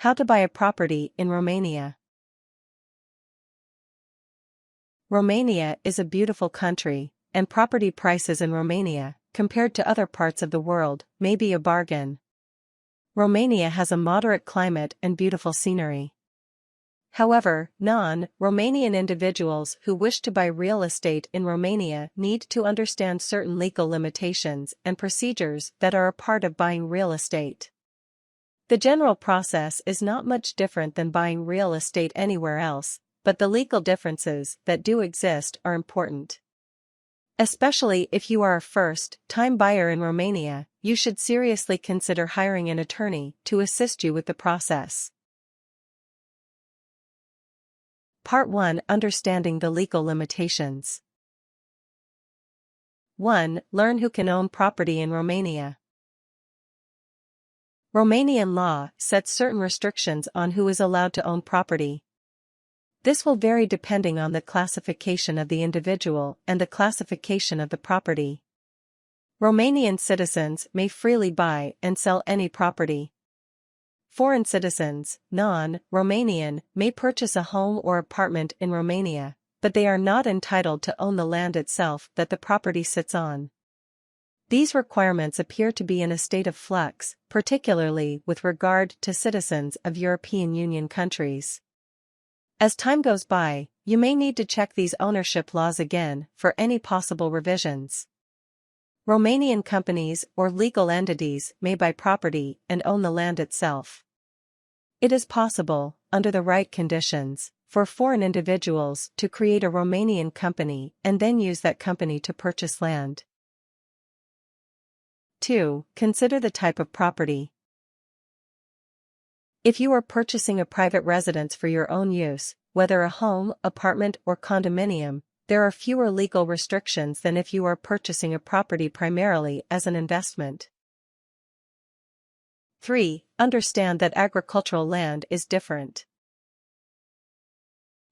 How to buy a property in Romania. Romania is a beautiful country, and property prices in Romania, compared to other parts of the world, may be a bargain. Romania has a moderate climate and beautiful scenery. However, non-Romanian individuals who wish to buy real estate in Romania need to understand certain legal limitations and procedures that are a part of buying real estate. The general process is not much different than buying real estate anywhere else, but the legal differences that do exist are important. Especially if you are a first-time buyer in Romania, you should seriously consider hiring an attorney to assist you with the process. Part 1: Understanding the legal limitations. 1. Learn who can own property in Romania. Romanian law sets certain restrictions on who is allowed to own property. This will vary depending on the classification of the individual and the classification of the property. Romanian citizens may freely buy and sell any property. Foreign citizens, non-Romanian, may purchase a home or apartment in Romania, but they are not entitled to own the land itself that the property sits on. These requirements appear to be in a state of flux, particularly with regard to citizens of European Union countries. As time goes by, you may need to check these ownership laws again for any possible revisions. Romanian companies or legal entities may buy property and own the land itself. It is possible, under the right conditions, for foreign individuals to create a Romanian company and then use that company to purchase land. 2. Consider the type of property. If you are purchasing a private residence for your own use, whether a home, apartment, or condominium, there are fewer legal restrictions than if you are purchasing a property primarily as an investment. 3. Understand that agricultural land is different.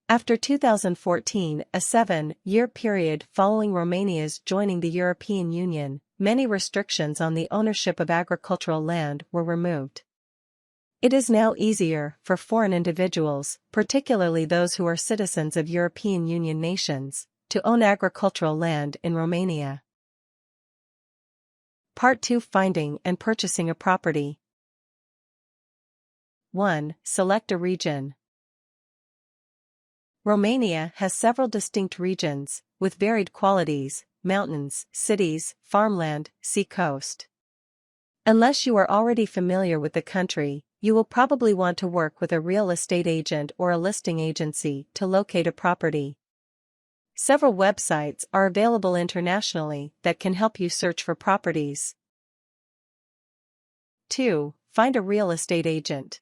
After 2014, a 7-year period following Romania's joining the European Union, many restrictions on the ownership of agricultural land were removed. It is now easier for foreign individuals, particularly those who are citizens of European Union nations, to own agricultural land in Romania. Part 2: Finding and purchasing a property. 1. Select a region. Romania has several distinct regions, with varied qualities: mountains, cities, farmland, sea coast. Unless you are already familiar with the country, you will probably want to work with a real estate agent or a listing agency to locate a property. Several websites are available internationally that can help you search for properties. 2. Find a real estate agent.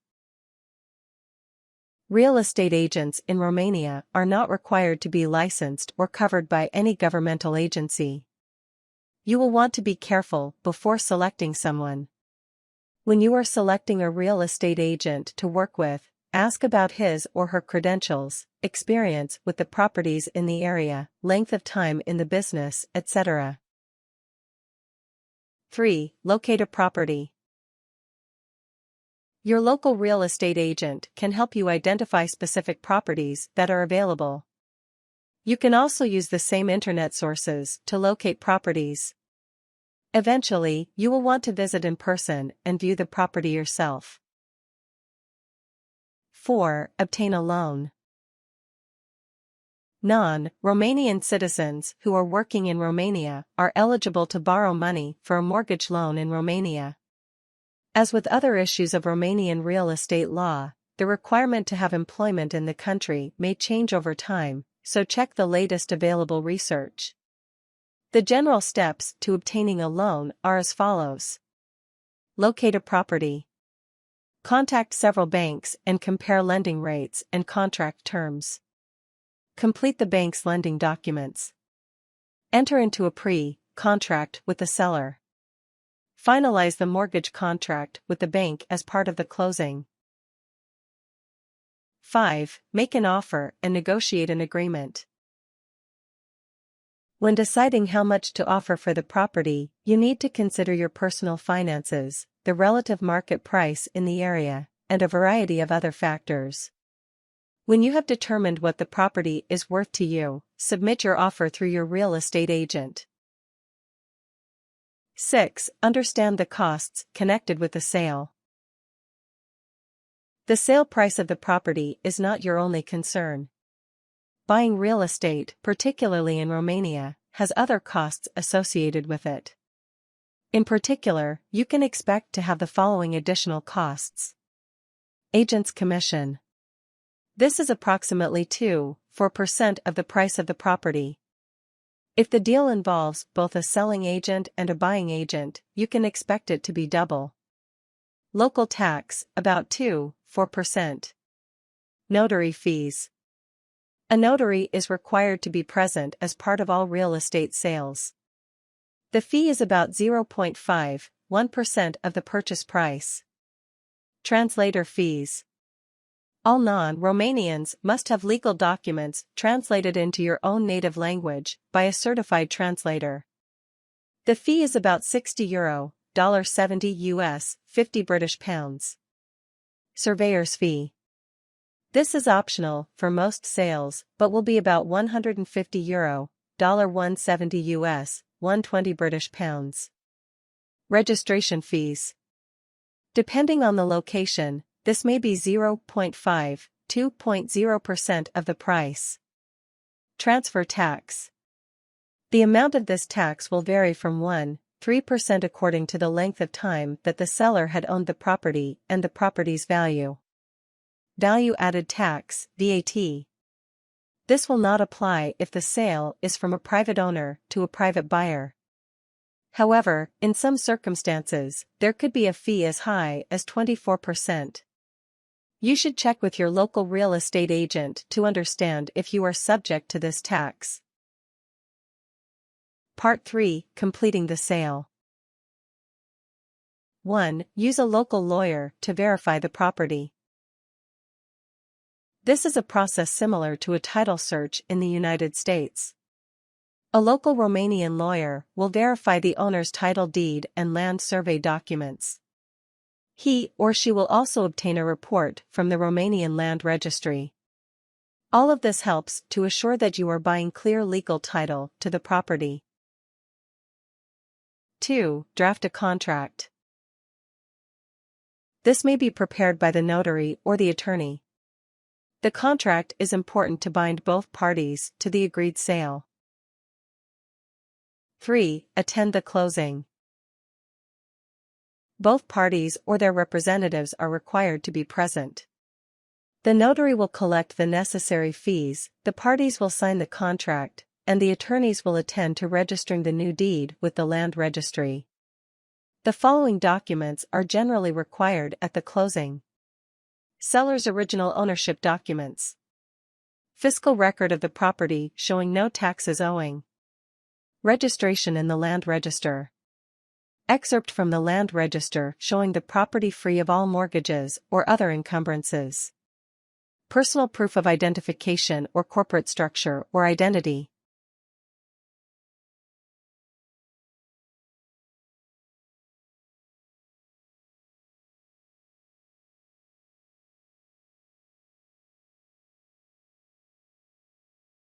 Real estate agents in Romania are not required to be licensed or covered by any governmental agency. You will want to be careful before selecting someone. When you are selecting a real estate agent to work with, ask about his or her credentials, experience with the properties in the area, length of time in the business, etc. 3. Locate a property. Your local real estate agent can help you identify specific properties that are available. You can also use the same internet sources to locate properties. Eventually, you will want to visit in person and view the property yourself. 4. Obtain a loan. Non-Romanian citizens who are working in Romania are eligible to borrow money for a mortgage loan in Romania. As with other issues of Romanian real estate law, the requirement to have employment in the country may change over time, so check the latest available research. The general steps to obtaining a loan are as follows. Locate a property. Contact several banks and compare lending rates and contract terms. Complete the bank's lending documents. Enter into a pre-contract with the seller. Finalize the mortgage contract with the bank as part of the closing. 5. Make an offer and negotiate an agreement. When deciding how much to offer for the property, you need to consider your personal finances, the relative market price in the area, and a variety of other factors. When you have determined what the property is worth to you, submit your offer through your real estate agent. 6. Understand the costs connected with the sale. The sale price of the property is not your only concern. Buying real estate, particularly in Romania, has other costs associated with it. In particular, you can expect to have the following additional costs. Agent's commission. This is approximately 2–4% of the price of the property. If the deal involves both a selling agent and a buying agent, you can expect it to be double. Local tax, about 2–4%. Notary fees. A notary is required to be present as part of all real estate sales. The fee is about 0.51% of the purchase price. Translator fees. All non-Romanians must have legal documents translated into your own native language by a certified translator. The fee is about €60, $70 US, 50 British pounds. Surveyor's fee. This is optional for most sales, but will be about €150, $170 US, 120 British pounds. Registration fees. Depending on the location, this may be 0.5–2.0% of the price. Transfer tax. The amount of this tax will vary from 1–3% according to the length of time that the seller had owned the property and the property's value. Value-added tax, VAT. This will not apply if the sale is from a private owner to a private buyer. However, in some circumstances, there could be a fee as high as 24%. You should check with your local real estate agent to understand if you are subject to this tax. Part 3. Completing the sale. 1. Use a local lawyer to verify the property. This is a process similar to a title search in the United States. A local Romanian lawyer will verify the owner's title deed and land survey documents. He or she will also obtain a report from the Romanian Land Registry. All of this helps to assure that you are buying clear legal title to the property. 2. Draft a contract. This may be prepared by the notary or the attorney. The contract is important to bind both parties to the agreed sale. 3. Attend the closing. Both parties or their representatives are required to be present. The notary will collect the necessary fees, the parties will sign the contract, and the attorneys will attend to registering the new deed with the land registry. The following documents are generally required at the closing. Seller's original ownership documents. Fiscal record of the property showing no taxes owing. Registration in the land register. Excerpt from the land register showing the property free of all mortgages or other encumbrances. Personal proof of identification or corporate structure or identity.